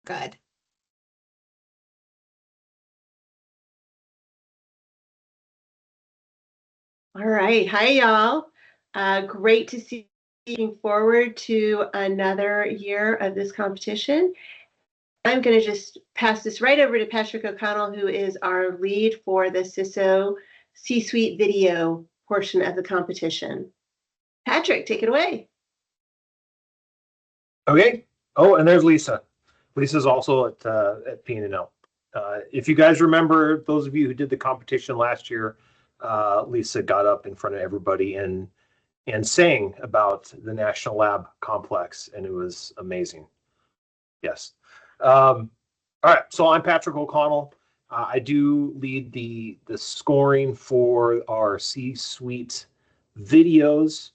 Good. All right. Hi, y'all. Great to see you. Looking forward to another year of this competition. I'm going to just pass this right over to Patrick O'Connell, who is our lead for the CISO C-Suite video portion of the competition. Patrick, take it away. Okay. Oh, and there's Lisa. Lisa's also at P&L. If you guys remember, those of you who did the competition last year, Lisa got up in front of everybody and sang about the National Lab Complex, and it was amazing. Yes. All right. So I'm Patrick O'Connell. I do lead the scoring for our C-Suite videos.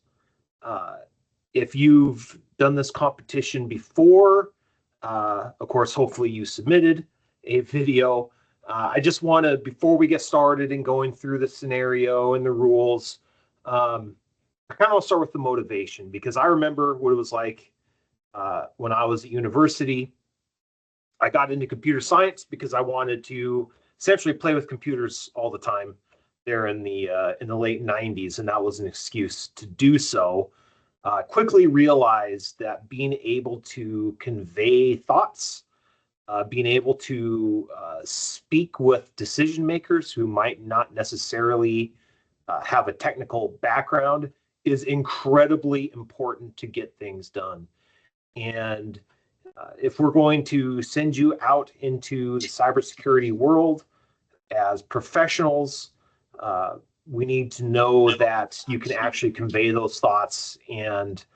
If you've done this competition before, of course, hopefully you submitted a video. I just want to, before we get started and going through the scenario and the rules, I kind of want to start with the motivation, because I remember what it was like when I was at university. I got into computer science because I wanted to essentially play with computers all the time there in the late 90s, and that was an excuse to do so. Quickly realized that being able to convey thoughts, being able to speak with decision makers who might not necessarily have a technical background is incredibly important to get things done. And if we're going to send you out into the cybersecurity world as professionals, we need to know that you can actually convey those thoughts and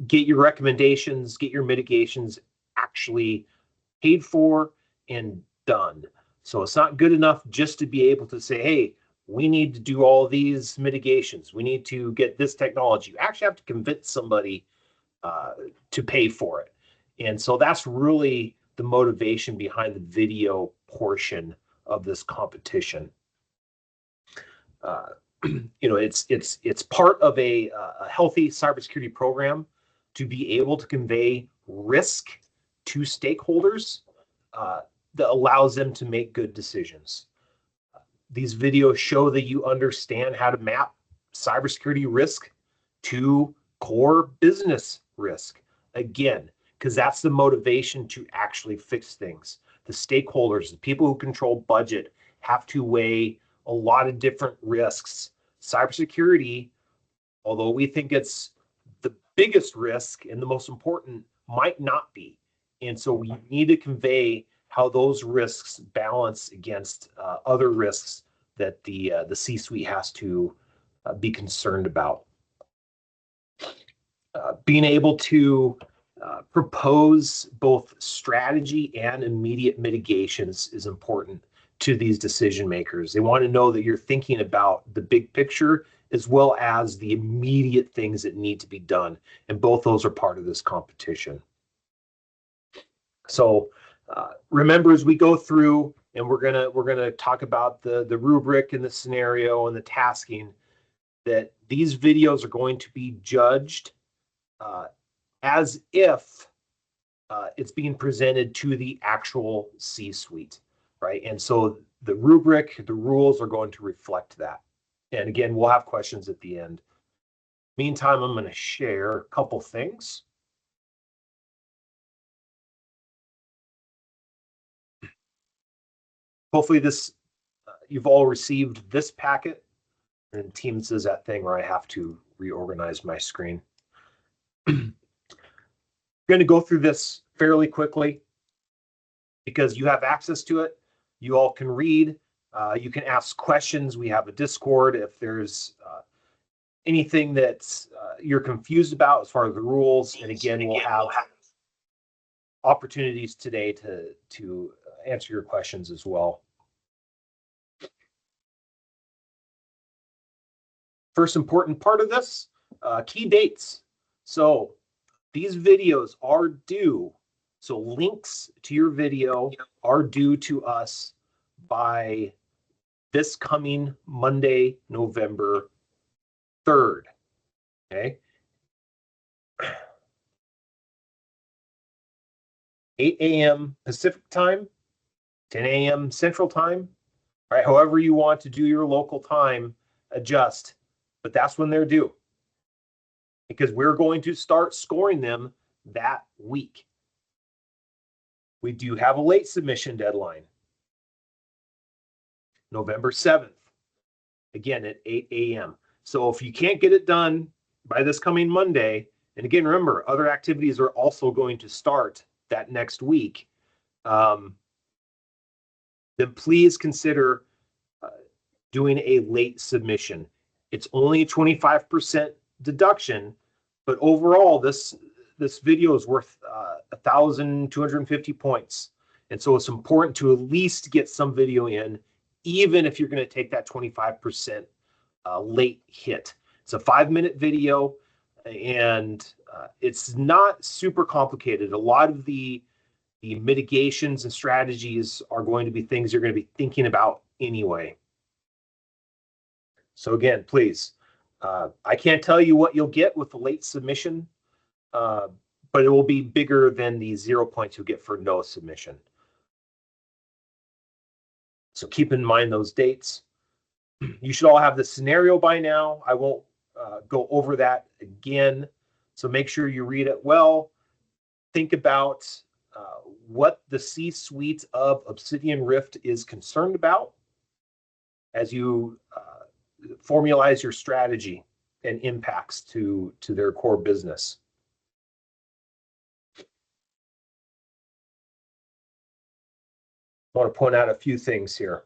get your recommendations, get your mitigations actually paid for and done. So it's not good enough just to be able to say, hey, we need to do all these mitigations. We need to get this technology. You actually have to convince somebody to pay for it. And so that's really the motivation behind the video portion of this competition. It's part of a healthy cybersecurity program to be able to convey risk to stakeholders that allows them to make good decisions. These videos show that you understand how to map cybersecurity risk to core business risk. Again, because that's the motivation to actually fix things. The stakeholders, the people who control budget, have to weigh a lot of different risks. Cybersecurity, although we think it's the biggest risk and the most important, might not be. And so we need to convey how those risks balance against other risks that the C-suite has to be concerned about. Being able to propose both strategy and immediate mitigations is important to these decision makers. They want to know that you're thinking about the big picture as well as the immediate things that need to be done. And both those are part of this competition. So remember, as we go through, and we're gonna talk about the rubric and the scenario and the tasking, that these videos are going to be judged as if it's being presented to the actual C-suite, right? And so the rubric, the rules are going to reflect that. And again, we'll have questions at the end. Meantime, I'm going to share a couple things. Hopefully you've all received this packet, and Teams is that thing where I have to reorganize my screen. I'm going to go through this fairly quickly because you have access to it. You all can read. You can ask questions. We have a Discord. If there's anything that you're confused about as far as the rules, and again, we'll have opportunities today to answer your questions as well. First important part of this, key dates. So these videos are due. So links to your video are due to us by this coming Monday, November 3rd. Okay. 8 a.m. Pacific time, 10 a.m. Central time, right? However you want to do your local time, adjust, but that's when they're due, because we're going to start scoring them that week. We do have a late submission deadline, November 7th, again at 8 a.m. So if you can't get it done by this coming Monday, and again, remember, other activities are also going to start that next week, then please consider doing a late submission. It's only a 25% deduction, but overall, this video is worth 1,250 points. And so it's important to at least get some video in, even if you're going to take that 25% late hit. It's a 5-minute video, and it's not super complicated. A lot of the mitigations and strategies are going to be things you're going to be thinking about anyway. So again, please, I can't tell you what you'll get with the late submission, but it will be bigger than the 0 points you get for no submission. So keep in mind those dates. You should all have the scenario by now. I won't go over that again. So make sure you read it well. Think about what the C-suite of Obsidian Rift is concerned about as you formalize your strategy and impacts to their core business. I want to point out a few things here.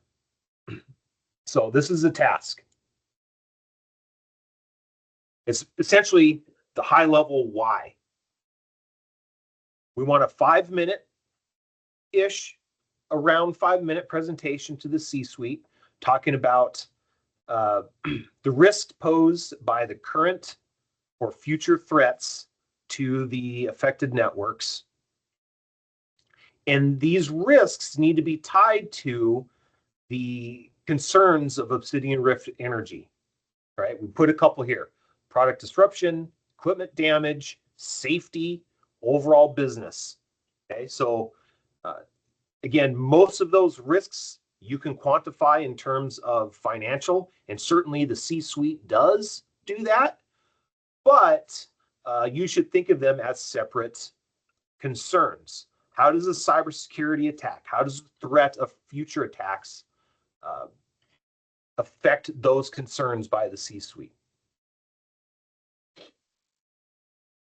So this is a task. It's essentially the high level why. We want a 5-minute-ish, around 5-minute presentation to the C-suite, talking about the risk posed by the current or future threats to the affected networks. And these risks need to be tied to the concerns of Obsidian Rift Energy, right? We put a couple here: product disruption, equipment damage, safety, overall business. Okay, so again, most of those risks you can quantify in terms of financial, and certainly the C-suite does do that, but you should think of them as separate concerns. How does a cybersecurity attack, how does the threat of future attacks affect those concerns by the C-suite?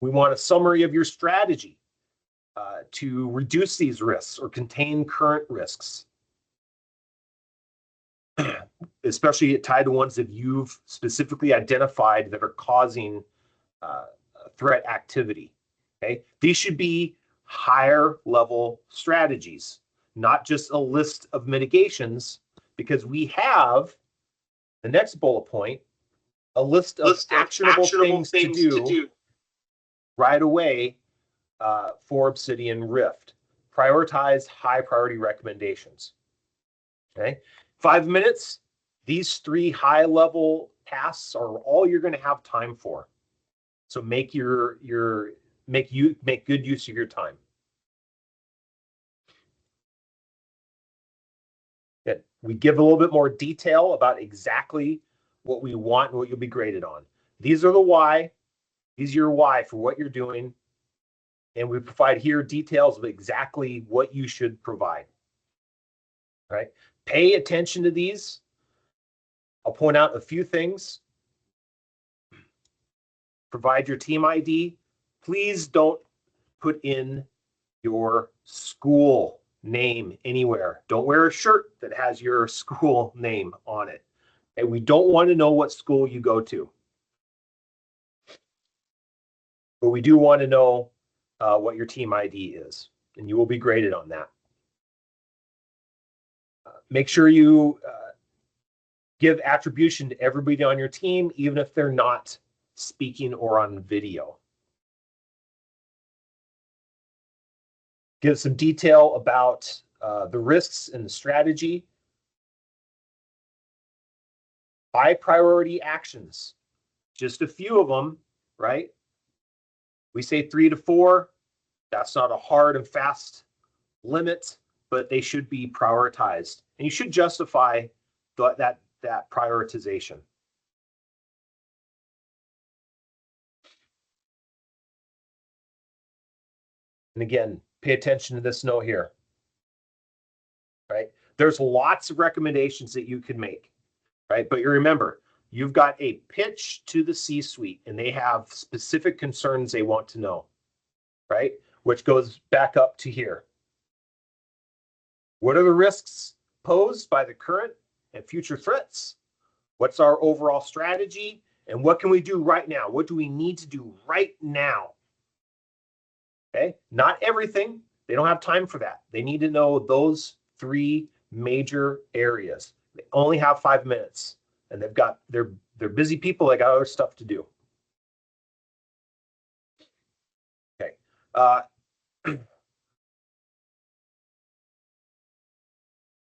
We want a summary of your strategy to reduce these risks or contain current risks, especially tied to ones that you've specifically identified that are causing threat activity. Okay, these should be higher level strategies, not just a list of mitigations, because we have the next bullet point, a list of actionable things to do right away for Obsidian Rift. Prioritize high priority recommendations. Okay, 5 minutes. These 3 high level tasks are all you're going to have time for. So make good use of your time. Good. We give a little bit more detail about exactly what we want and what you'll be graded on. These are the why. These are your why for what you're doing. And we provide here details of exactly what you should provide. All right. Pay attention to these. I'll point out a few things. Provide your team ID. Please don't put in your school name anywhere. Don't wear a shirt that has your school name on it. And we don't want to know what school you go to. But we do want to know what your team ID is, and you will be graded on that. Make sure you give attribution to everybody on your team, even if they're not speaking or on video. Give some detail about the risks and the strategy. High priority actions, just a few of them, right? We say 3 to 4. That's not a hard and fast limit, but they should be prioritized. And you should justify that prioritization. And again, pay attention to this note here, right? There's lots of recommendations that you can make, right? But you remember, you've got a pitch to the C-suite and they have specific concerns they want to know, right? Which goes back up to here. What are the risks posed by the current and future threats? What's our overall strategy? And what can we do right now? What do we need to do right now? Okay, not everything. They don't have time for that. They need to know those 3 major areas. They only have 5 minutes, and they're busy people. They got other stuff to do. Okay.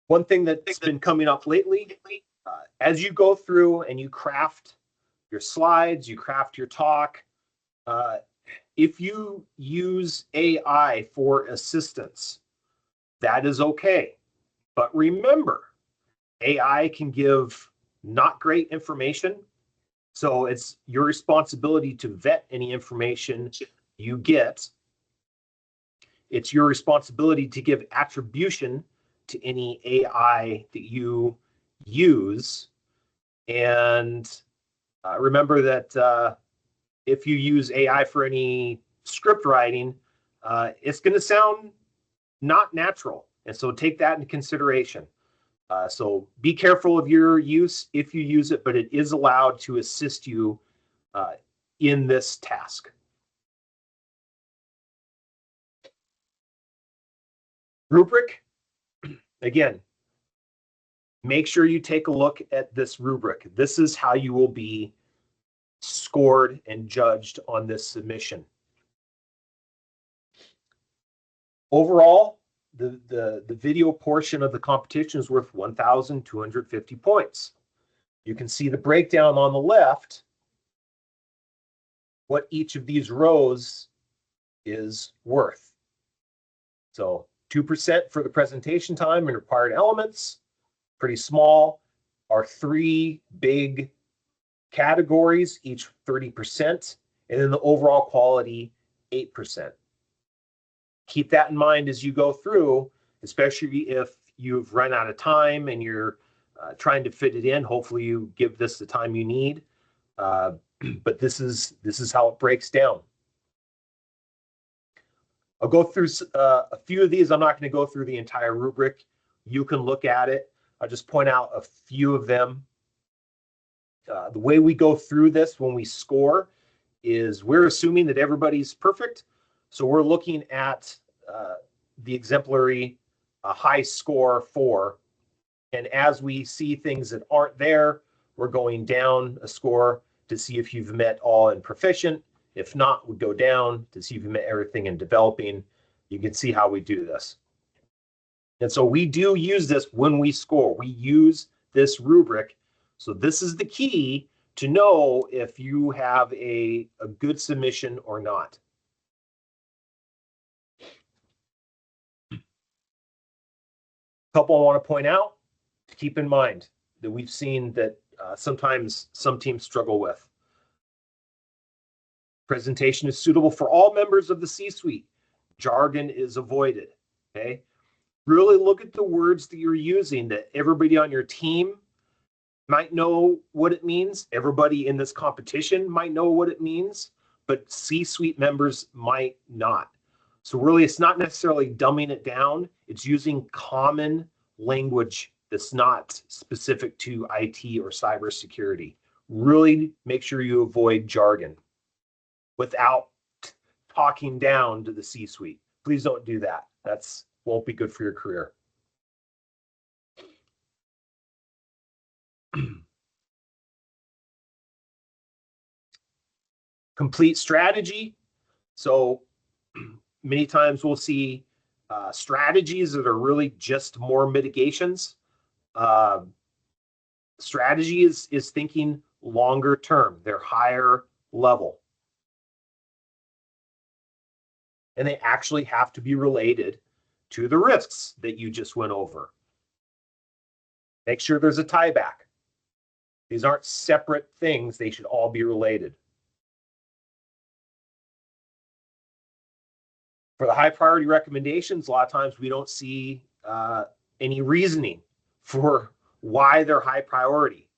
One thing that's been coming up lately, as you go through and you craft your slides, you craft your talk, if you use AI for assistance, that is okay. But remember, AI can give not great information. So it's your responsibility to vet any information you get. It's your responsibility to give attribution to any AI that you use. And remember that if you use AI for any script writing, it's going to sound not natural. And so take that into consideration. So be careful of your use if you use it, but it is allowed to assist you in this task. Rubric, again, make sure you take a look at this rubric. This is how you will be scored and judged on this submission. Overall, the video portion of the competition is worth 1,250 points. You can see the breakdown on the left, what each of these rows is worth. So 2% for the presentation time and required elements, pretty small. Our 3 big categories, each 30%, and then the overall quality, 8%. Keep that in mind as you go through, especially if you've run out of time and you're trying to fit it in. Hopefully you give this the time you need. But this is how it breaks down. I'll go through a few of these. I'm not going to go through the entire rubric. You can look at it. I'll just point out a few of them. The way we go through this when we score is we're assuming that everybody's perfect. So we're looking at the exemplary high score 4. And as we see things that aren't there, we're going down a score to see if you've met all in proficient. If not, we go down to see if you met everything in developing. You can see how we do this. And so we do use this when we score. We use this rubric. So this is the key to know if you have a good submission or not. Couple I want to point out, to keep in mind that we've seen that sometimes some teams struggle with. Presentation is suitable for all members of the C-suite. Jargon is avoided, okay? Really look at the words that you're using that everybody on your team might know what it means. Everybody in this competition might know what it means, but C-suite members might not. So really, it's not necessarily dumbing it down. It's using common language that's not specific to IT or cybersecurity. Really make sure you avoid jargon without talking down to the C-suite. Please don't do that. That's won't be good for your career. Complete strategy. So many times we'll see strategies that are really just more mitigations. Strategy is thinking longer term. They're higher level. And they actually have to be related to the risks that you just went over. Make sure there's a tie back. These aren't separate things. They should all be related. For the high priority recommendations, a lot of times we don't see any reasoning for why they're high priority.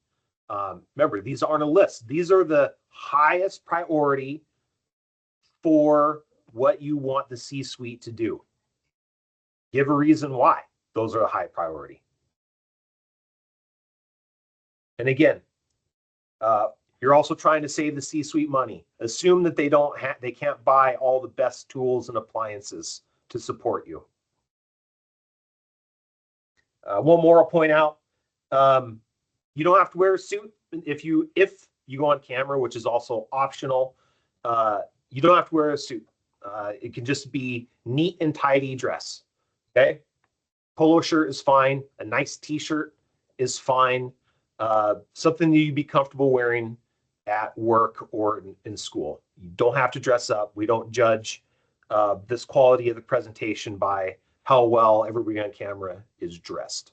Remember, these aren't a list. These are the highest priority for what you want the C-suite to do. Give a reason why those are a high priority. And again, you're also trying to save the C-suite money. Assume that they can't buy all the best tools and appliances to support you. One more I'll point out. You don't have to wear a suit if you go on camera, which is also optional. You don't have to wear a suit. It can just be neat and tidy dress. Okay, polo shirt is fine. A nice T-shirt is fine. Something that you'd be comfortable wearing at work or in school. You don't have to dress up. We don't judge this quality of the presentation by how well everybody on camera is dressed.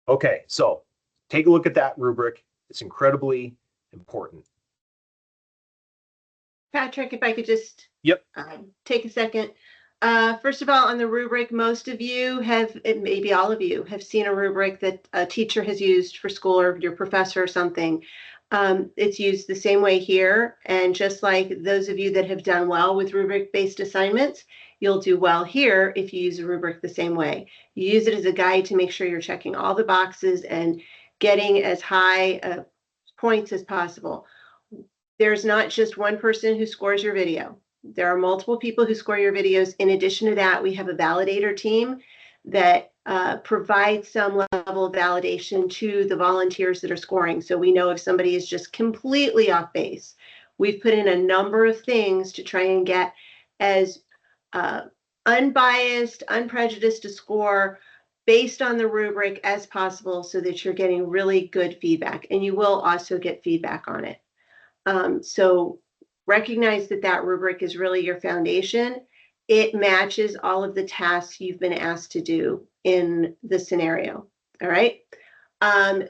Okay, so take a look at that rubric. It's incredibly important. Patrick, if I could just Yep. Take a second. First of all, on the rubric, most of you have, maybe all of you, have seen a rubric that a teacher has used for school or your professor or something. It's used the same way here. And just like those of you that have done well with rubric-based assignments, you'll do well here if you use a rubric the same way. You use it as a guide to make sure you're checking all the boxes and getting as high points as possible. There's not just one person who scores your video. There are multiple people who score your videos. In addition to that, we have a validator team that provides some level of validation to the volunteers that are scoring. So we know if somebody is just completely off base. We've put in a number of things to try and get as unbiased, unprejudiced a score based on the rubric as possible so that you're getting really good feedback. And you will also get feedback on it. So recognize that that rubric is really your foundation. It matches all of the tasks you've been asked to do in the scenario. All right.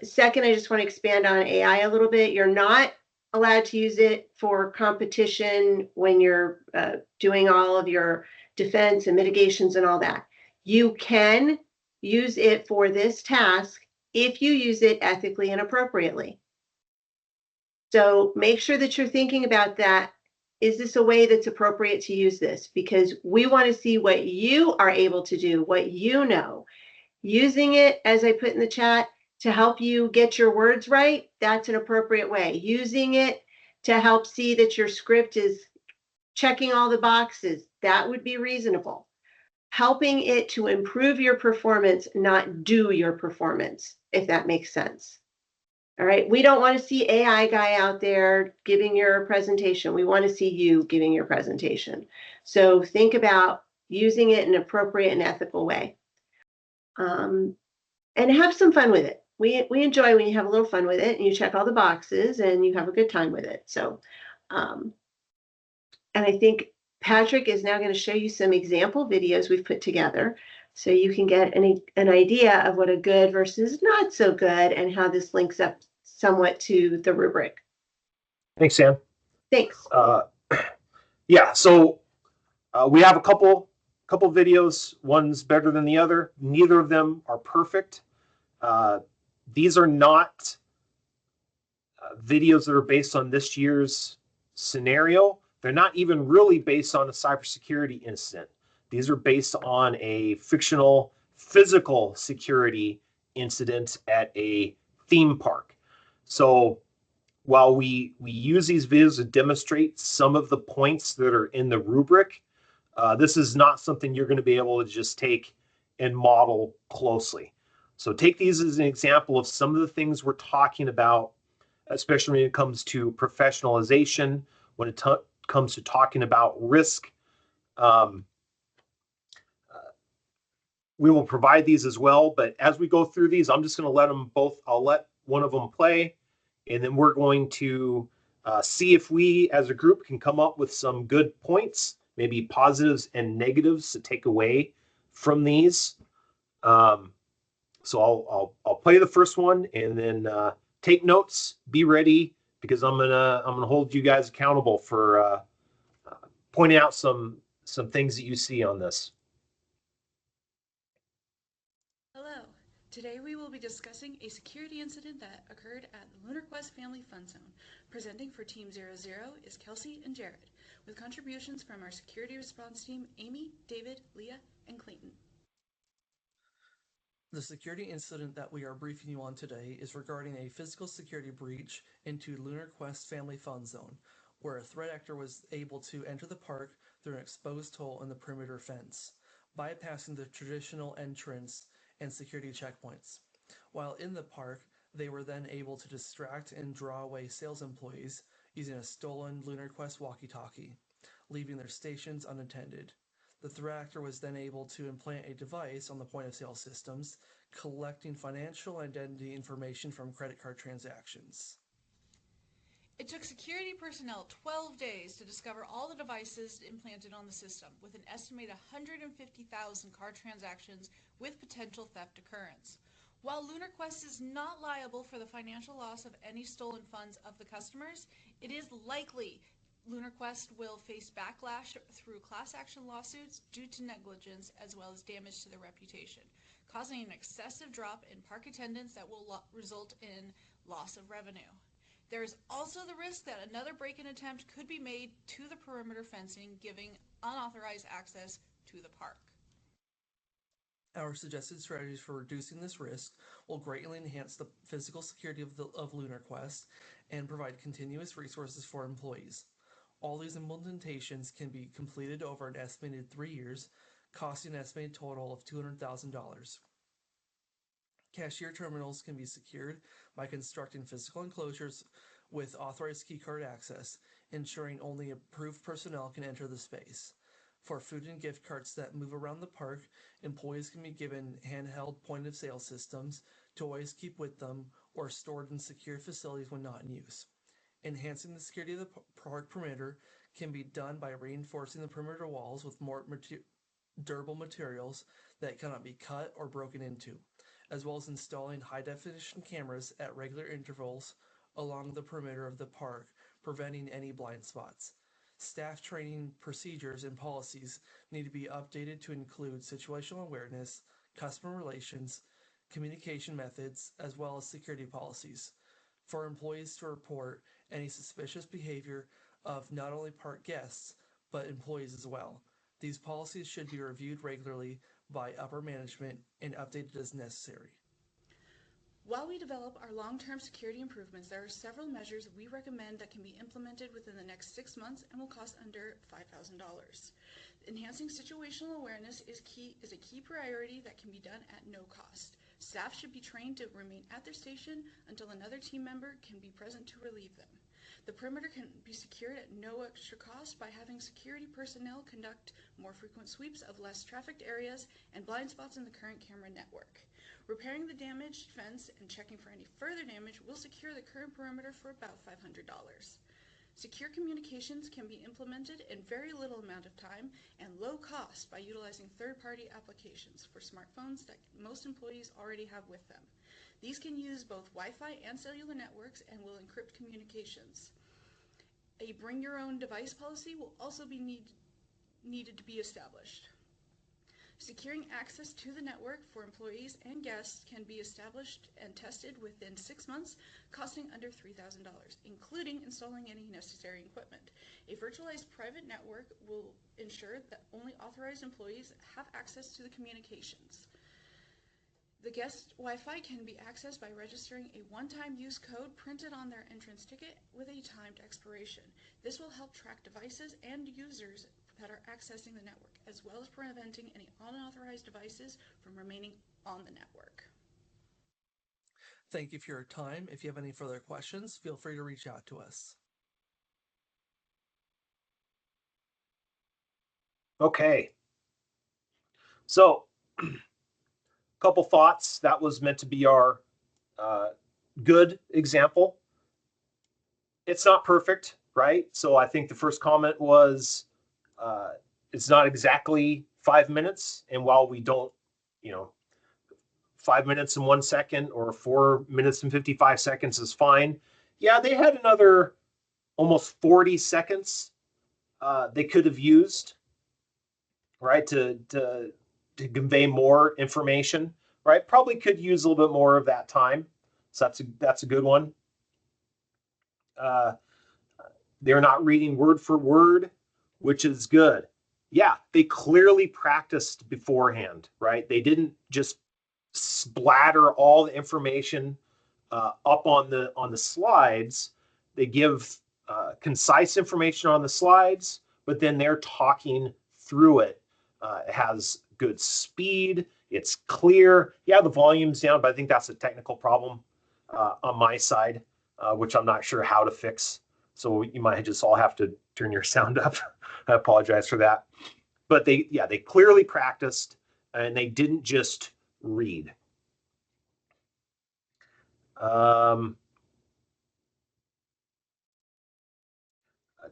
Second, I just want to expand on AI a little bit. You're not allowed to use it for competition when you're doing all of your defense and mitigations and all that. You can use it for this task if you use it ethically and appropriately. So make sure that you're thinking about that. Is this a way that's appropriate to use this? Because we want to see what you are able to do, what you know. Using it, as I put in the chat, to help you get your words right, that's an appropriate way. Using it to help see that your script is checking all the boxes, that would be reasonable. Helping it to improve your performance, not do your performance, if that makes sense. All right, we don't want to see AI guy out there giving your presentation. We want to see you giving your presentation. So think about using it in an appropriate and ethical way. And have some fun with it. We enjoy when you have a little fun with it and you check all the boxes and you have a good time with it. So, and I think Patrick is now going to show you some example videos we've put together so you can get an idea of what a good versus not so good and how this links up somewhat to the rubric. Thanks, Sam. Thanks. Yeah, so we have a couple videos. One's better than the other. Neither of them are perfect. These are not videos that are based on this year's scenario. They're not even really based on a cybersecurity incident. These are based on a fictional physical security incident at a theme park. So while we use these videos to demonstrate some of the points that are in the rubric, this is not something you're going to be able to just take and model closely. So take these as an example of some of the things we're talking about, especially when it comes to professionalization, when it comes to talking about risk. We will provide these as well, but as we go through these, I'm just going to let them both, I'll let one of them play, and then we're going to see if we as a group can come up with some good points maybe positives and negatives to take away from these. So I'll play the first one and then take notes. Be ready because I'm gonna hold you guys accountable for pointing out some things that you see on this. Hello. Today we will be discussing a security incident that occurred at the Lunar Quest Family Fun Zone. Presenting for Team 00 is Kelsey and Jared, with contributions from our security response team, Amy, David, Leah, and Clayton. The security incident that we are briefing you on today is regarding a physical security breach into Lunar Quest Family Fun Zone, where a threat actor was able to enter the park through an exposed hole in the perimeter fence, bypassing the traditional entrance and security checkpoints. While in the park, they were then able to distract and draw away sales employees using a stolen Lunar Quest walkie-talkie, leaving their stations unattended. The threat actor was then able to implant a device on the point-of-sale systems, collecting financial identity information from credit card transactions. It took security personnel 12 days to discover all the devices implanted on the system, with an estimated 150,000 card transactions with potential theft occurrence. While Lunar Quest is not liable for the financial loss of any stolen funds of the customers, it is likely Lunar Quest will face backlash through class action lawsuits due to negligence as well as damage to their reputation, causing an excessive drop in park attendance that will result in loss of revenue. There is also the risk that another break-in attempt could be made to the perimeter fencing, giving unauthorized access to the park. Our suggested strategies for reducing this risk will greatly enhance the physical security of Lunar Quest and provide continuous resources for employees. All these implementations can be completed over an estimated 3 years, costing an estimated total of $200,000. Cashier terminals can be secured by constructing physical enclosures with authorized keycard access, ensuring only approved personnel can enter the space. For food and gift carts that move around the park, employees can be given handheld point-of-sale systems to always keep with them or stored in secure facilities when not in use. Enhancing the security of the park perimeter can be done by reinforcing the perimeter walls with more durable materials that cannot be cut or broken into, as well as installing high-definition cameras at regular intervals along the perimeter of the park, preventing any blind spots. Staff training procedures and policies need to be updated to include situational awareness, customer relations, communication methods, as well as security policies for employees to report any suspicious behavior of not only park guests, but employees as well. These policies should be reviewed regularly by upper management and updated as necessary. While we develop our long-term security improvements, there are several measures we recommend that can be implemented within the next 6 months and will cost under $5,000. Enhancing situational awareness is a key priority that can be done at no cost. Staff should be trained to remain at their station until another team member can be present to relieve them. The perimeter can be secured at no extra cost by having security personnel conduct more frequent sweeps of less trafficked areas and blind spots in the current camera network. Repairing the damaged fence and checking for any further damage will secure the current perimeter for about $500. Secure communications can be implemented in very little amount of time and low cost by utilizing third-party applications for smartphones that most employees already have with them. These can use both Wi-Fi and cellular networks and will encrypt communications. A bring your own device policy will also be needed to be established. Securing access to the network for employees and guests can be established and tested within 6 months, costing under $3,000, including installing any necessary equipment. A virtualized private network will ensure that only authorized employees have access to the communications. The guest Wi-Fi can be accessed by registering a one-time use code printed on their entrance ticket with a timed expiration. This will help track devices and users that are accessing the network, as well as preventing any unauthorized devices from remaining on the network. Thank you for your time. If you have any further questions, feel free to reach out to us. Okay. So, a couple thoughts. That was meant to be our good example. It's not perfect, right? So I think the first comment was it's not exactly 5 minutes. And while we don't, 5 minutes and 1 second or 4 minutes and 55 seconds is fine. Yeah, they had another almost 40 seconds they could have used, right, to convey more information, right? Probably could use a little bit more of that time. So that's a good one. They're not reading word for word, which is good. Yeah, they clearly practiced beforehand, right? They didn't just splatter all the information up on the slides. They give concise information on the slides, but then they're talking through it. It has good speed. It's clear. Yeah, the volume's down, but I think that's a technical problem on my side, which I'm not sure how to fix. So you might just all have to turn your sound up. I apologize for that. But they clearly practiced, and they didn't just read.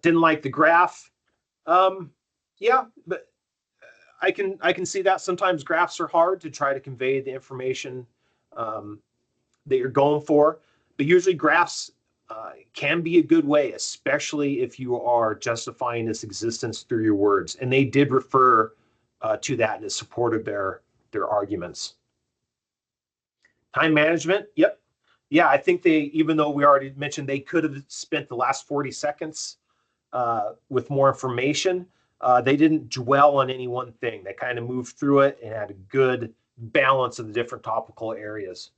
Didn't like the graph. Yeah, but I can see that sometimes graphs are hard to try to convey the information that you're going for. But usually graphs can be a good way, especially if you are justifying its existence through your words. And they did refer to that and it supported their arguments. Time management, yep. Yeah, I think even though we already mentioned they could have spent the last 40 seconds with more information, they didn't dwell on any one thing. They kind of moved through it and had a good balance of the different topical areas.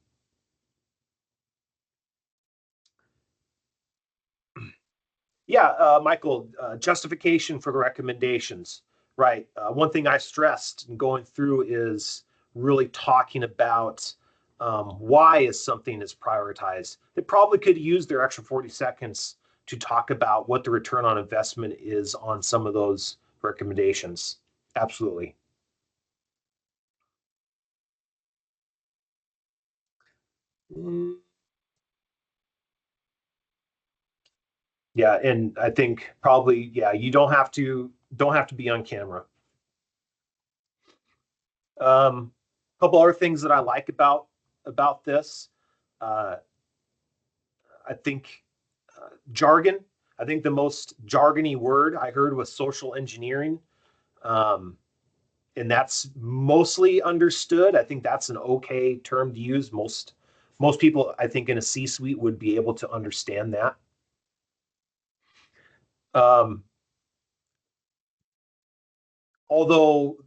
Yeah, Michael, justification for the recommendations, right? One thing I stressed in going through is really talking about why is something is prioritized. They probably could use their extra 40 seconds to talk about what the return on investment is on some of those recommendations. Absolutely. Yeah, and I think probably, yeah, you don't have to be on camera. A couple other things that I like about this. Uh, I think jargon. I think the most jargony word I heard was social engineering, um, and that's mostly understood. I think that's an okay term to use. Most people, I think, in a C-suite would be able to understand that. Um, although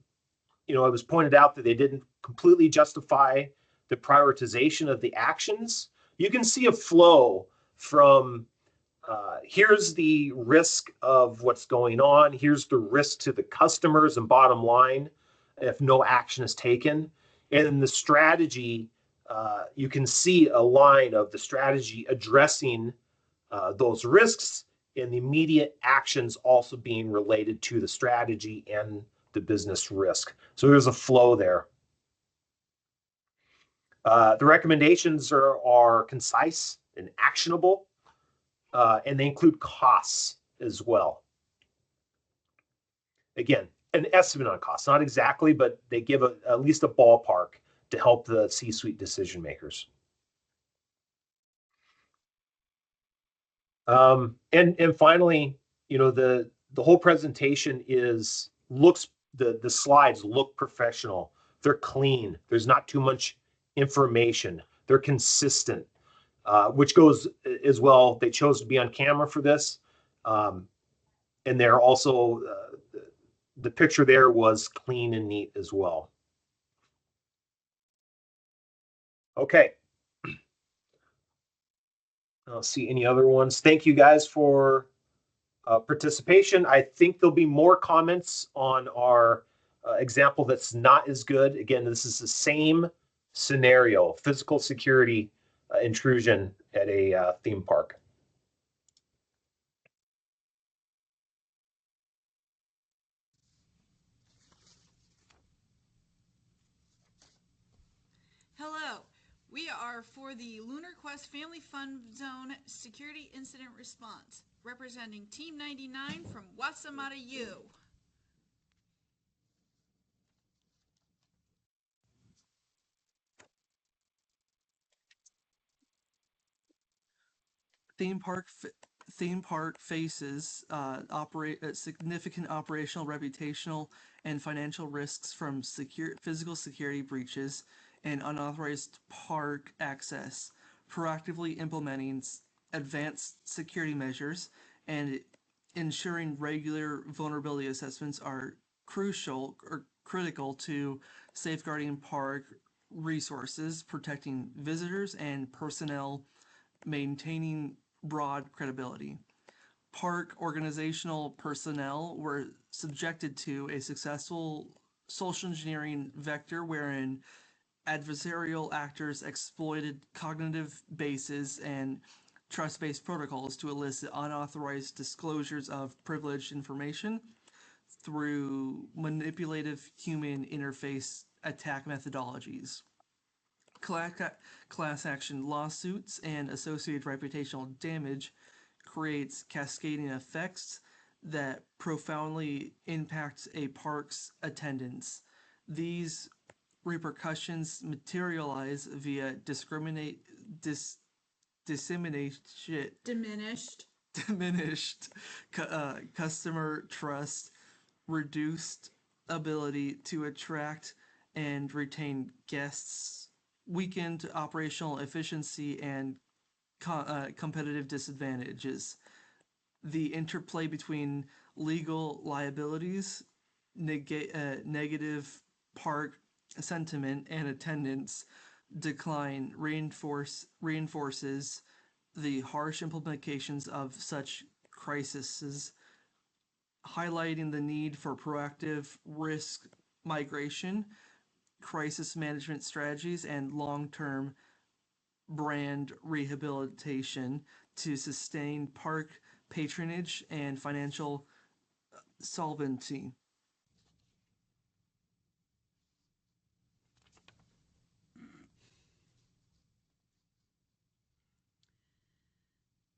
it was pointed out that they didn't completely justify the prioritization of the actions. You can see a flow from here's the risk of what's going on, here's the risk to the customers and bottom line if no action is taken. And in the strategy, you can see a line of the strategy addressing those risks and the immediate actions also being related to the strategy and the business risk. So there's a flow there. The recommendations are concise and actionable, and they include costs as well. Again, an estimate on costs, not exactly, but they give at least a ballpark to help the C-suite decision makers. And finally, the whole presentation looks the slides look professional. They're clean. There's not too much information. They're consistent, which goes as well. They chose to be on camera for this, and they're also the picture there was clean and neat as well. Okay. I'll see any other ones. Thank you guys for participation. I think there'll be more comments on our example that's not as good. Again, this is the same scenario, physical security intrusion at a theme park. Hello, we are for the Lunar Quest Family Fun Zone Security Incident Response, representing Team 99 from Wasamata U. theme park faces significant operational, reputational, and financial risks from physical security breaches and unauthorized park access. Proactively implementing advanced security measures and ensuring regular vulnerability assessments are critical to safeguarding park resources, protecting visitors and personnel, maintaining broad credibility. Park organizational personnel were subjected to a successful social engineering vector wherein adversarial actors exploited cognitive bases and trust-based protocols to elicit unauthorized disclosures of privileged information through manipulative human interface attack methodologies. Class action lawsuits and associated reputational damage creates cascading effects that profoundly impact a park's attendance. These repercussions materialize via diminished customer trust, reduced ability to attract and retain guests, weakened operational efficiency, and competitive disadvantages. The interplay between legal liabilities, negative park sentiment, and attendance decline reinforces the harsh implications of such crises, highlighting the need for proactive risk migration, crisis management strategies, and long-term brand rehabilitation to sustain park patronage and financial solvency.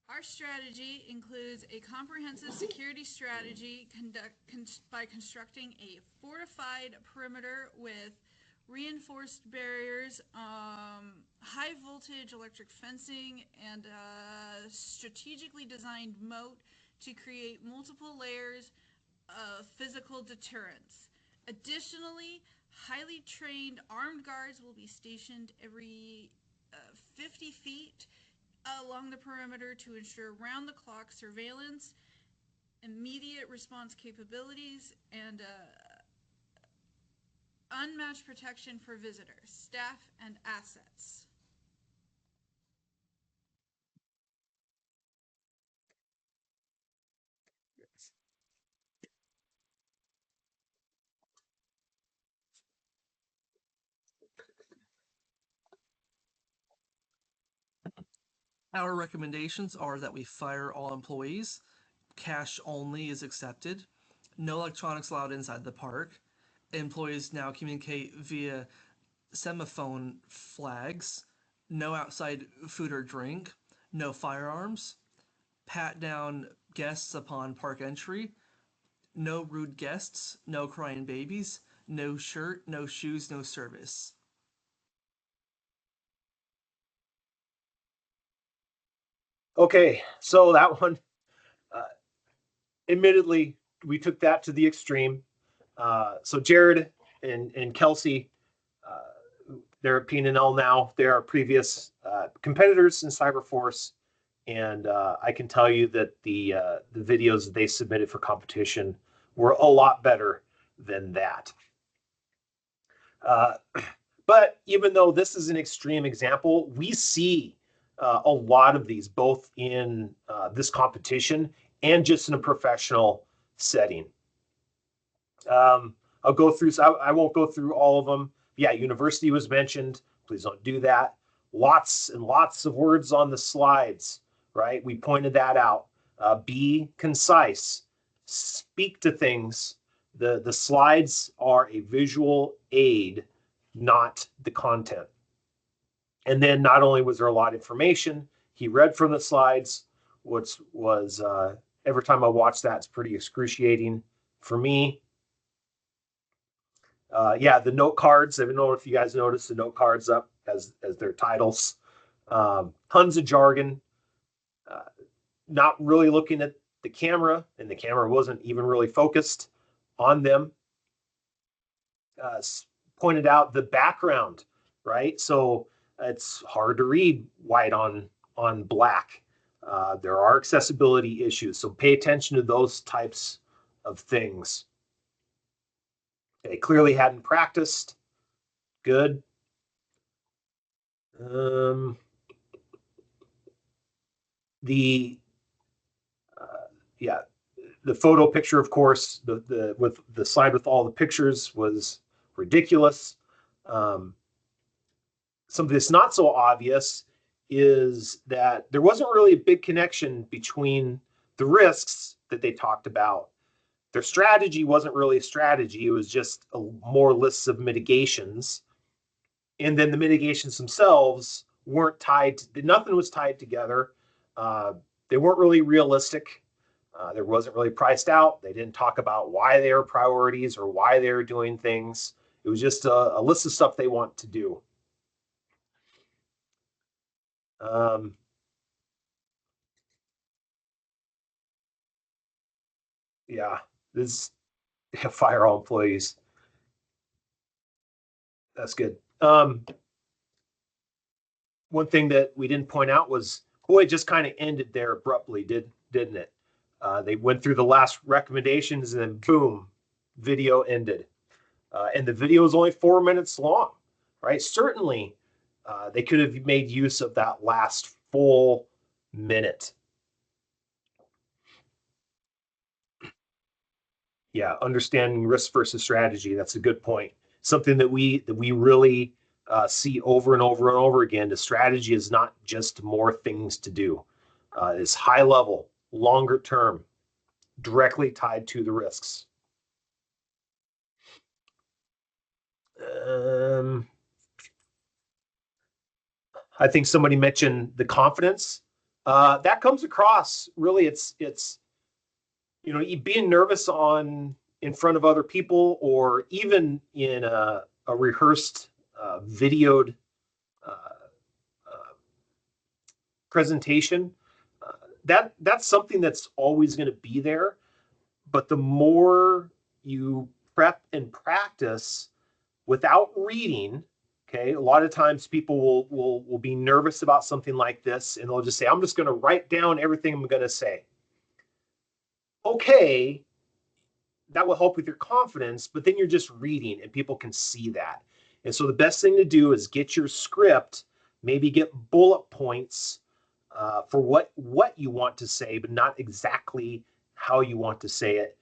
Our strategy includes a comprehensive security strategy by constructing a fortified perimeter with reinforced barriers, high voltage electric fencing, and a strategically designed moat to create multiple layers of physical deterrence. Additionally, highly trained armed guards will be stationed every 50 feet along the perimeter to ensure round-the-clock surveillance, immediate response capabilities, and unmatched protection for visitors, staff, and assets. Our recommendations are that we fire all employees, cash only is accepted, no electronics allowed inside the park, employees now communicate via semaphone flags, no outside food or drink, no firearms, pat down guests upon park entry, no rude guests, no crying babies, no shirt, no shoes, no service. Okay, so that one, admittedly, we took that to the extreme. So Jared and Kelsey, they're at P&L now. They're our previous competitors in CyberForce, and I can tell you that the videos that they submitted for competition were a lot better than that. But even though this is an extreme example, we see a lot of these both in this competition and just in a professional setting. I'll go through, so I won't go through all of them. Yeah, university was mentioned. Please don't do that. Lots and lots of words on the slides, right? We pointed that out. Be concise. Speak to things. The slides are a visual aid, not the content. And then not only was there a lot of information, he read from the slides, which was, every time I watch that, it's pretty excruciating for me. Yeah, the note cards. I don't know if you guys noticed the note cards up as their titles. Tons of jargon. not really looking at the camera, and the camera wasn't even really focused on them. Pointed out the background, right? So it's hard to read white on black. There are accessibility issues, so pay attention to those types of things. They clearly hadn't practiced. Good. The photo picture, of course, with the slide with all the pictures was ridiculous. Something that's not so obvious is that there wasn't really a big connection between the risks that they talked about. Their strategy wasn't really a strategy. It was just more lists of mitigations. And then the mitigations themselves weren't tied. Nothing was tied together. They weren't really realistic. There wasn't really priced out. They didn't talk about why they were priorities or why they were doing things. It was just a list of stuff they want to do. Yeah, this fire all employees. That's good. One thing that we didn't point out was, boy, it just kind of ended there abruptly, didn't it? They went through the last recommendations and then boom, video ended. And the video is only 4 minutes long, right? Certainly, they could have made use of that last full minute. Yeah, understanding risk versus strategy. That's a good point. Something that we really see over and over and over again. The strategy is not just more things to do. It's high level, longer term, directly tied to the risks. I think somebody mentioned the confidence. That comes across really. It's being nervous in front of other people, or even in a rehearsed videoed presentation. That's something that's always going to be there. But the more you prep and practice without reading, okay, a lot of times people will be nervous about something like this, and they'll just say, I'm just going to write down everything I'm going to say. Okay, that will help with your confidence, but then you're just reading and people can see that. And so the best thing to do is get your script, maybe get bullet points for what you want to say, but not exactly how you want to say it.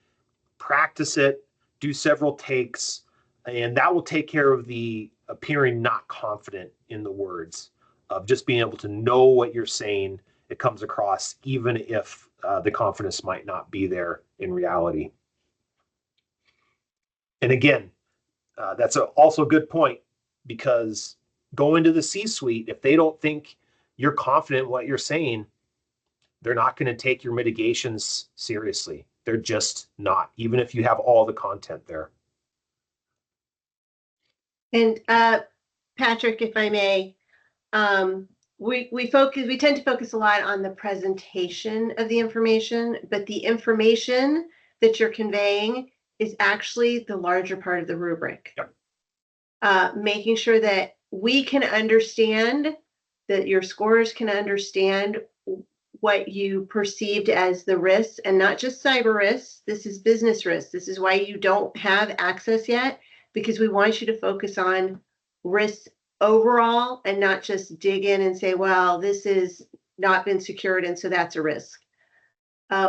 Practice it, do several takes, and that will take care of the appearing not confident in the words, of just being able to know what you're saying. It comes across even if the confidence might not be there in reality. And again, that's also a good point, because going to the C-suite, if they don't think you're confident in what you're saying, they're not going to take your mitigations seriously. They're just not, even if you have all the content there. And Patrick, if I may, we tend to focus a lot on the presentation of the information, but the information that you're conveying is actually the larger part of the rubric. Yep. Making sure that we can understand, that your scorers can understand what you perceived as the risks, and not just cyber risks. This is business risks. This is why you don't have access yet, because we want you to focus on risks overall and not just dig in and say, well, this has not been secured and so that's a risk.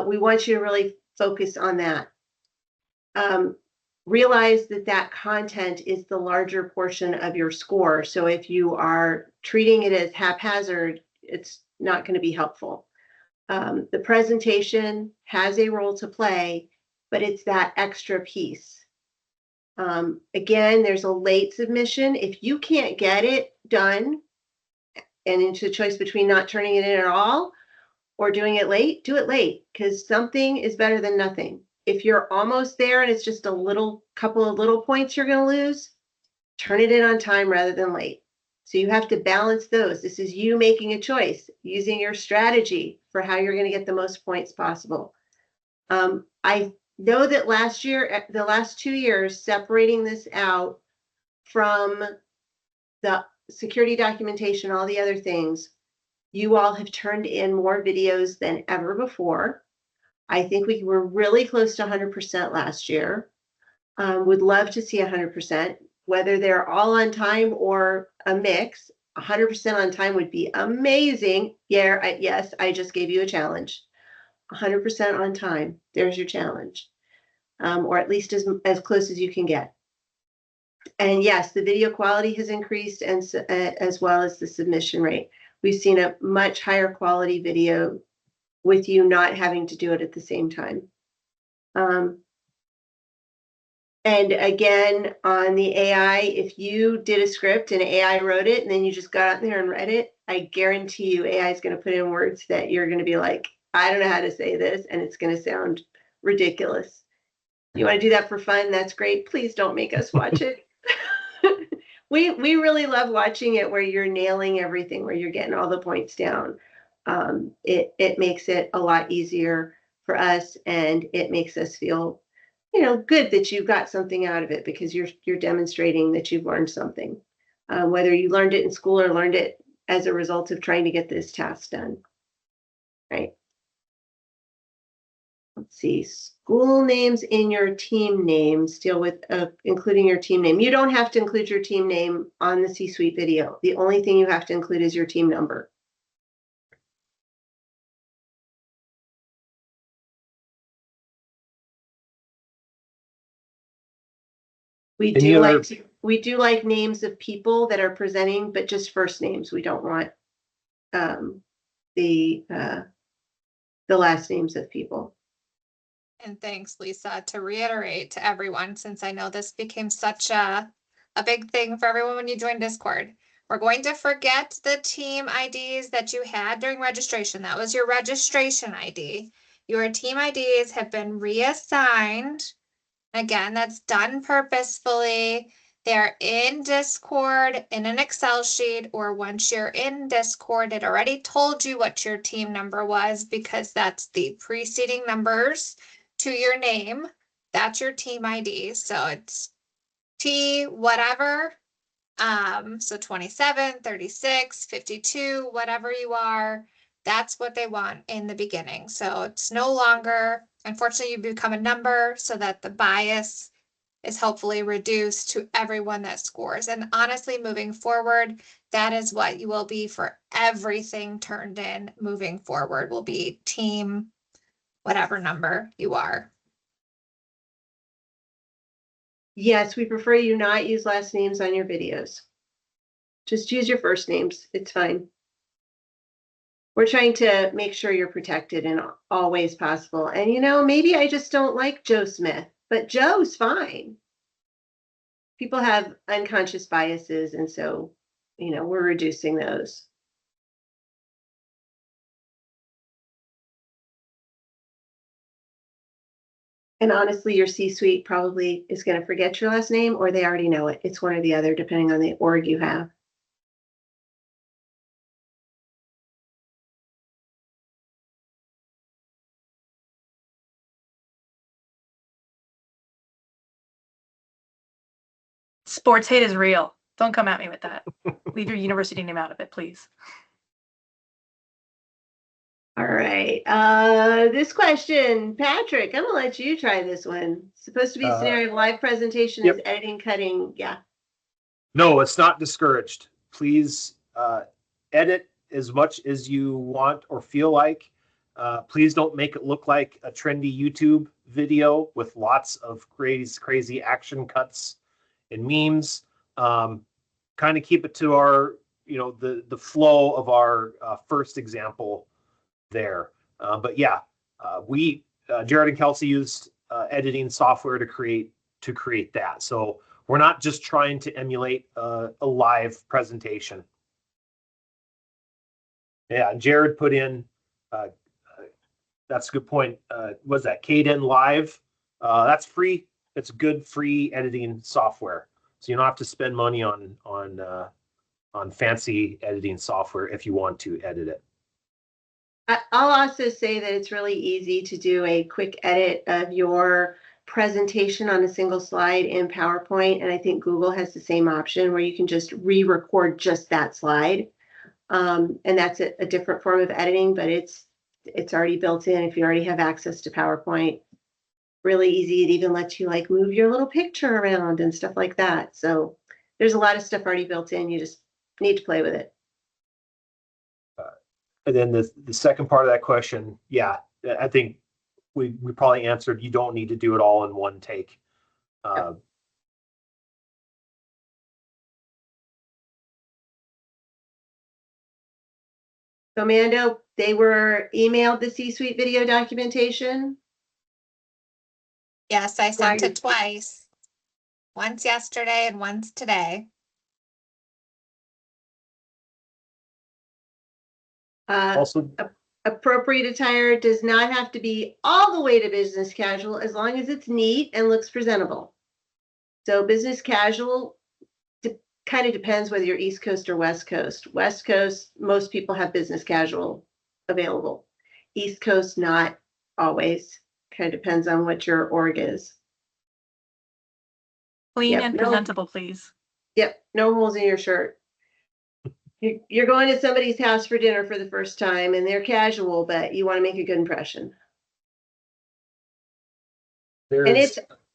We want you to really focus on that. Realize that content is the larger portion of your score. So if you are treating it as haphazard, it's not going to be helpful. The presentation has a role to play, but it's that extra piece. Again, there's a late submission. If you can't get it done, and it's a choice between not turning it in at all or doing it late, do it late, because something is better than nothing. If you're almost there and it's just a couple of little points you're going to lose, turn it in on time rather than late. So you have to balance those. This is you making a choice, using your strategy for how you're going to get the most points possible. I know that last year, the last 2 years, separating this out from the security documentation, all the other things, you all have turned in more videos than ever before. I think we were really close to 100% last year. Would love to see 100%, whether they're all on time or a mix. 100% on time would be amazing. Yeah, yes, I just gave you a challenge. 100% on time. There's your challenge, or at least as close as you can get. And yes, the video quality has increased, and as well as the submission rate. We've seen a much higher quality video with you not having to do it at the same time. And again, on the AI, if you did a script and AI wrote it and then you just got out there and read it, I guarantee you AI is going to put in words that you're going to be like, I don't know how to say this, and it's going to sound ridiculous. You want to do that for fun? That's great. Please don't make us watch it. We really love watching it where you're nailing everything, where you're getting all the points down. It makes it a lot easier for us, and it makes us feel, good that you got something out of it, because you're demonstrating that you've learned something, whether you learned it in school or learned it as a result of trying to get this task done. Right. Let's see. School names in your team names deal with including your team name. You don't have to include your team name on the C-suite video. The only thing you have to include is your team number. We do like names of people that are presenting, but just first names. We don't want the last names of people. And thanks, Lisa. To reiterate to everyone, since I know this became such a big thing for everyone when you joined Discord, we're going to forget the team IDs that you had during registration. That was your registration ID. Your team IDs have been reassigned. Again, that's done purposefully. They're in Discord in an Excel sheet, or once you're in Discord, it already told you what your team number was, because that's the preceding numbers to your name. That's your team ID. So it's T whatever. So 27, 36, 52, whatever you are, that's what they want in the beginning. So it's no longer, unfortunately, you become a number, so that the bias is hopefully reduced to everyone that scores. And honestly, moving forward, that is what you will be for everything turned in. Moving forward will be team, whatever number you are. Yes, we prefer you not use last names on your videos. Just use your first names. It's fine. We're trying to make sure you're protected in all ways possible. And maybe I just don't like Joe Smith, but Joe's fine. People have unconscious biases, and so, we're reducing those. And honestly, your C-suite probably is going to forget your last name, or they already know it. It's one or the other, depending on the org you have. Sports hate is real. Don't come at me with that. Leave your university name out of it, please. All right. This question, Patrick, I'm gonna let you try this one. It's supposed to be a scenario of live presentation. Yep. Is editing, cutting. Yeah. No, it's not discouraged. Please edit as much as you want or feel like. Please don't make it look like a trendy YouTube video with lots of crazy action cuts and memes. Kind of keep it to our, the flow of our first example there. But yeah, Jared and Kelsey used editing software to create that. So we're not just trying to emulate a live presentation. Yeah, Jared put in, that's a good point. Was that Kden Live? That's free. It's good free editing software. So you don't have to spend money on on fancy editing software if you want to edit it. I'll also say that it's really easy to do a quick edit of your presentation on a single slide in PowerPoint. And I think Google has the same option where you can just re-record just that slide. And that's a different form of editing, but it's already built in if you already have access to PowerPoint. Really easy. It even lets you like move your little picture around and stuff like that. So there's a lot of stuff already built in. You just need to play with it. And then the second part of that question, yeah, I think we probably answered, you don't need to do it all in one take. So Mando, they were emailed the C-suite video documentation. Yes, I sent Right. it twice. Once yesterday and once today. Also, Appropriate attire does not have to be all the way to business casual as long as it's neat and looks presentable. So business casual kind of depends whether you're East Coast or West Coast. West Coast, most people have business casual available. East Coast, not always. Kind of depends on what your org is. Clean Yep, and no- presentable, please. Yep, no holes in your shirt. You're going to somebody's house for dinner for the first time and they're casual, but you want to make a good impression. And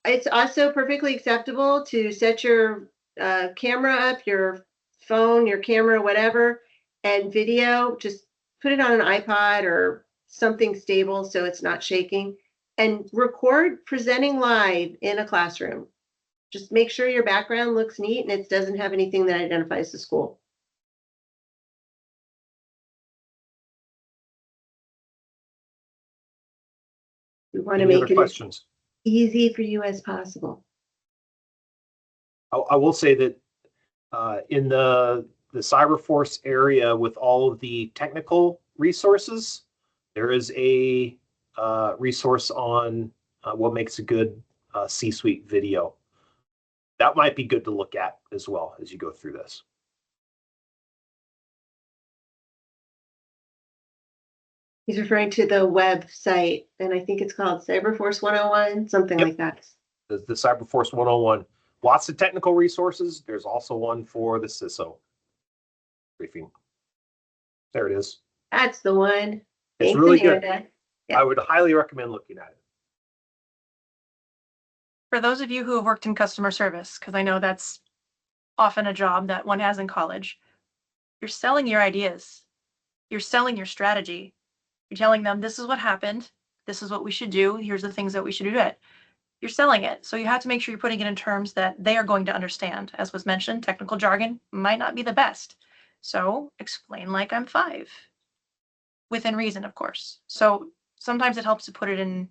it's also perfectly acceptable to set your camera up, your phone, your camera, whatever, and video. Just put it on an iPod or something stable so it's not shaking, and record presenting live in a classroom. Just make sure your background looks neat and it doesn't have anything that identifies the school. We want to any other make it as questions? easy for you as possible. I will say that in the CyberForce area with all of the technical resources, there is a resource on what makes a good C-suite video. That might be good to look at as well as you go through this. He's referring to the website, and I think it's called CyberForce 101, something like that. The CyberForce 101. Lots of technical resources. There's also one for the CISO briefing. There it is. That's the one. It's Thanks, really good. Amanda. Yeah. I would highly recommend looking at it. For those of you who have worked in customer service, because I know that's often a job that one has in college, you're selling your ideas. You're selling your strategy. You're telling them, this is what happened. This is what we should do. Here's the things that we should do it. You're selling it. So you have to make sure you're putting it in terms that they are going to understand. As was mentioned, technical jargon might not be the best. So explain like I'm 5. Within reason, of course. So sometimes it helps to put it in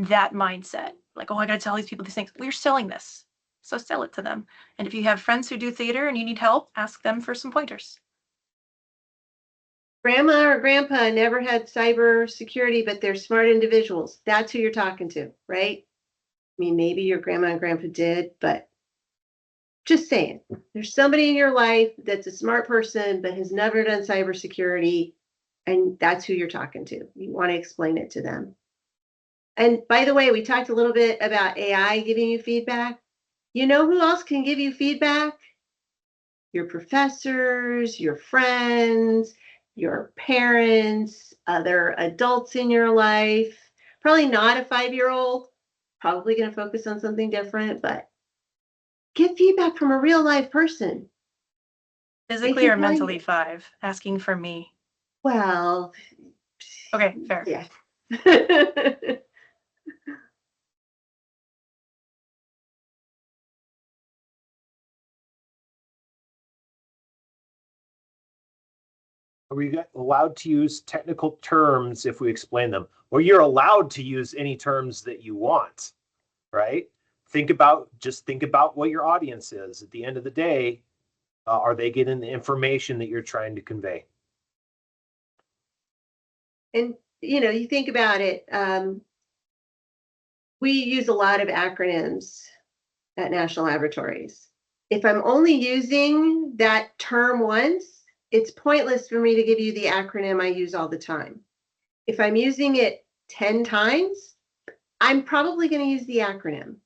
that mindset. Like, oh, I gotta tell these people these things. We're selling this. So sell it to them. And if you have friends who do theater and you need help, ask them for some pointers. Grandma or grandpa never had cyber security, but they're smart individuals. That's who you're talking to, right? I mean, maybe your grandma and grandpa did, but just saying, there's somebody in your life that's a smart person, but has never done cybersecurity, and that's who you're talking to. You want to explain it to them. And by the way, we talked a little bit about AI giving you feedback. You know who else can give you feedback? Your professors, your friends, your parents, other adults in your life. Probably not a 5-year-old, probably going to focus on something different, but get feedback from a real live person. Physically or mentally 5, asking for me. Well, okay, fair. Yeah. Are we allowed to use technical terms if we explain them? Well, you're allowed to use any terms that you want, right? Think about what your audience is. At the end of the day, are they getting the information that you're trying to convey? And, you think about it, we use a lot of acronyms at National Laboratories. If I'm only using that term once, it's pointless for me to give you the acronym I use all the time. If I'm using it 10 times, I'm probably going to use the acronym.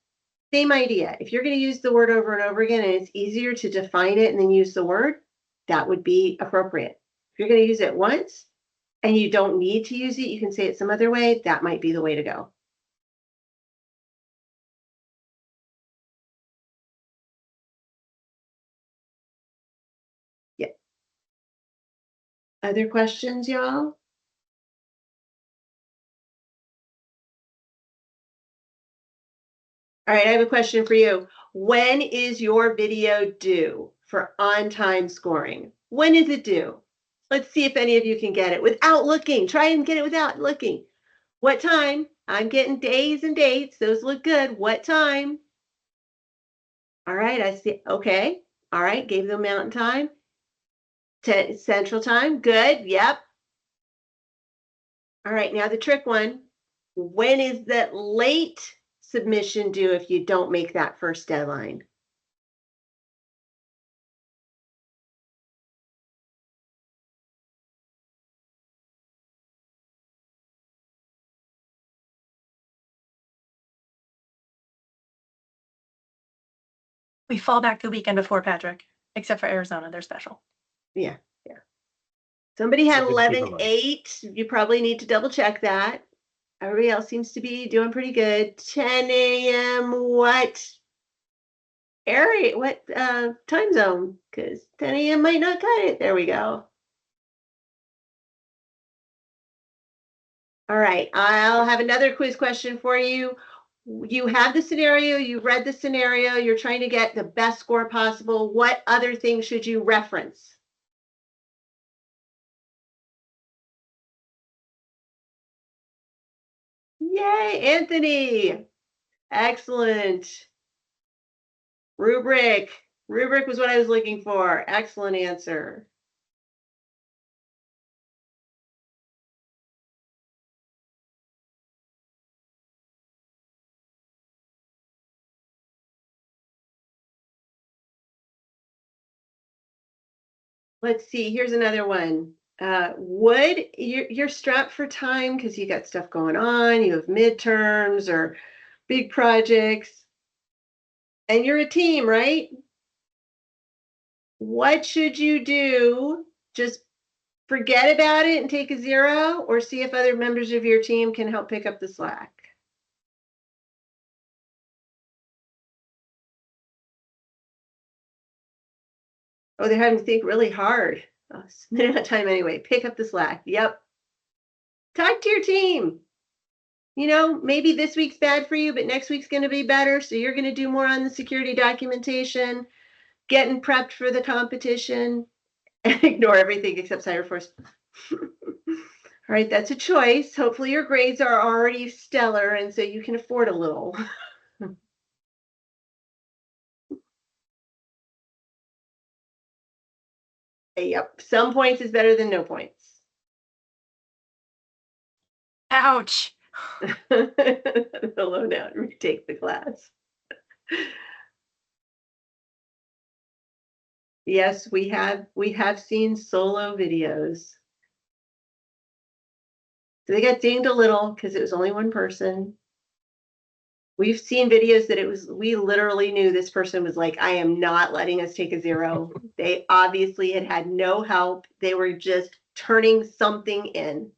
Same idea. If you're going to use the word over and over again and it's easier to define it and then use the word, that would be appropriate. If you're going to use it once and you don't need to use it, you can say it some other way, that might be the way to go. Yeah. Other questions, y'all? All right, I have a question for you. When is your video due for on-time scoring? When is it due? Let's see if any of you can get it without looking. Try and get it without looking. What time? I'm getting days and dates. Those look good. What time? All right, I see. Okay. All right, gave them Mountain Time. Central Time. Good. Yep. All right, now the trick one. When is that late submission due if you don't make that first deadline? We fall back the weekend before, Patrick, except for Arizona. They're special. Yeah, yeah. Somebody had Something to keep in mind. 11-8. You probably need to double check that. Everybody else seems to be doing pretty good. 10 a.m. What area? What time zone? Because 10 a.m. might not cut it. There we go. All right, I'll have another quiz question for you. You have the scenario, you read the scenario, you're trying to get the best score possible. What other things should you reference? Yay, Anthony. Excellent. Rubric. Rubric was what I was looking for. Excellent answer. Let's see, here's another one. You're strapped for time because you got stuff going on, you have midterms or big projects, and you're a team, right? What should you do? Just forget about it and take a 0, or see if other members of your team can help pick up the slack? Oh, they're having to think really hard. Oh, they don't have time anyway. Pick up the slack. Yep. Talk to your team. You know, maybe this week's bad for you, but next week's going to be better. So you're going to do more on the security documentation, getting prepped for the competition, and ignore everything except CyberForce. All right, that's a choice. Hopefully your grades are already stellar, and so you can afford a little. Yep, some points is better than no points. Ouch. Alone out, retake the class. Yes, we have seen solo videos. So they got dinged a little because it was only one person. We've seen videos that we literally knew this person was like, I am not letting us take a 0. They obviously had no help. They were just turning something in,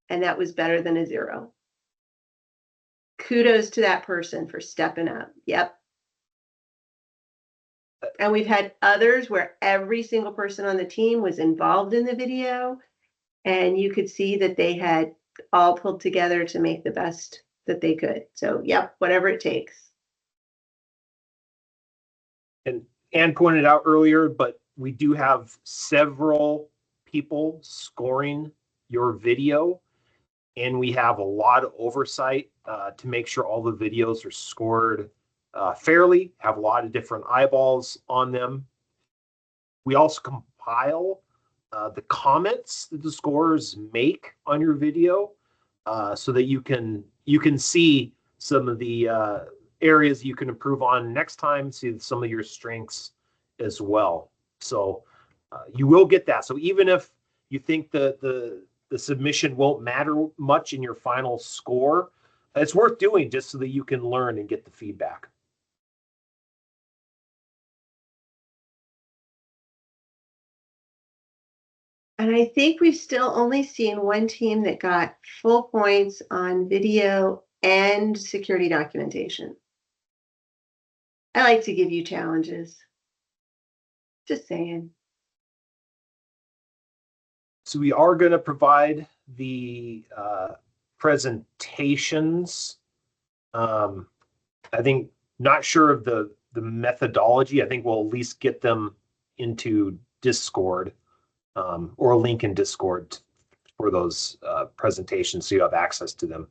and that was better than a 0. Kudos to that person for stepping up. Yep. And we've had others where every single person on the team was involved in the video, and you could see that they had all pulled together to make the best that they could. So, yep, whatever it takes. And Ann pointed out earlier, but we do have several people scoring your video, and we have a lot of oversight to make sure all the videos are scored fairly, have a lot of different eyeballs on them. We also compile the comments that the scorers make on your video so that you can see some of the areas you can improve on next time, see some of your strengths, as well. So you will get that. So even if you think the submission won't matter much in your final score, it's worth doing just so that you can learn and get the feedback. And I think we've still only seen one team that got full points on video and security documentation. I like to give you challenges. Just saying. So we are going to provide the presentations. I think, not sure of the methodology. I think we'll at least get them into Discord, or a link in Discord for those presentations so you have access to them.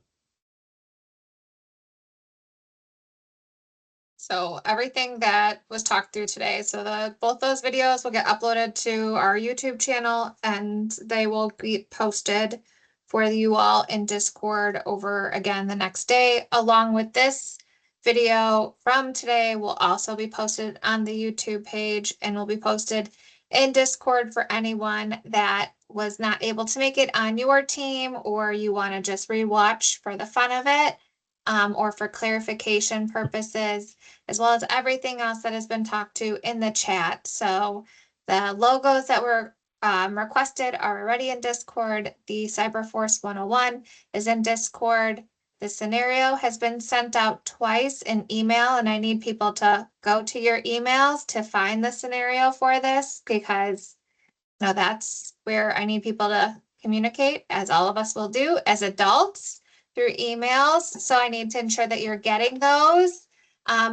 So everything that was talked through today, so both those videos will get uploaded to our YouTube channel, and they will be posted for you all in Discord over again the next day. Along with this video from today will also be posted on the YouTube page and will be posted in Discord for anyone that was not able to make it on your team, or you want to just rewatch for the fun of it, or for clarification purposes, as well as everything else that has been talked to in the chat. So the logos that were requested are already in Discord. The CyberForce 101 is in Discord. The scenario has been sent out twice in email, and I need people to go to your emails to find the scenario for this, because that's where I need people to communicate, as all of us will do as adults through emails. So I need to ensure that you're getting those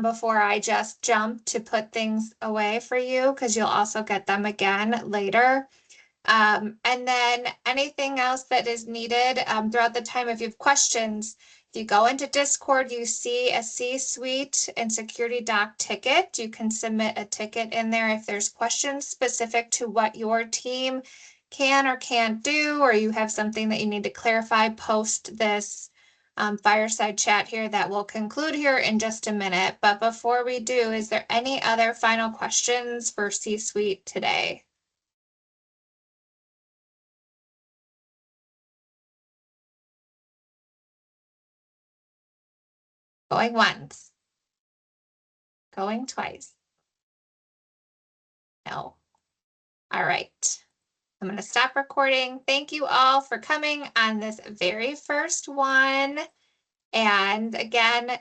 before I just jump to put things away for you, because you'll also get them again later. And then anything else that is needed throughout the time, if you have questions, if you go into Discord, you see a C-Suite and security doc ticket. You can submit a ticket in there if there's questions specific to what your team can or can't do, or you have something that you need to clarify post this fireside chat here that will conclude here in just a minute. But before we do, is there any other final questions for C-Suite today? Going once. Going twice. No. All right. I'm going to stop recording. Thank you all for coming on this very first one. And again,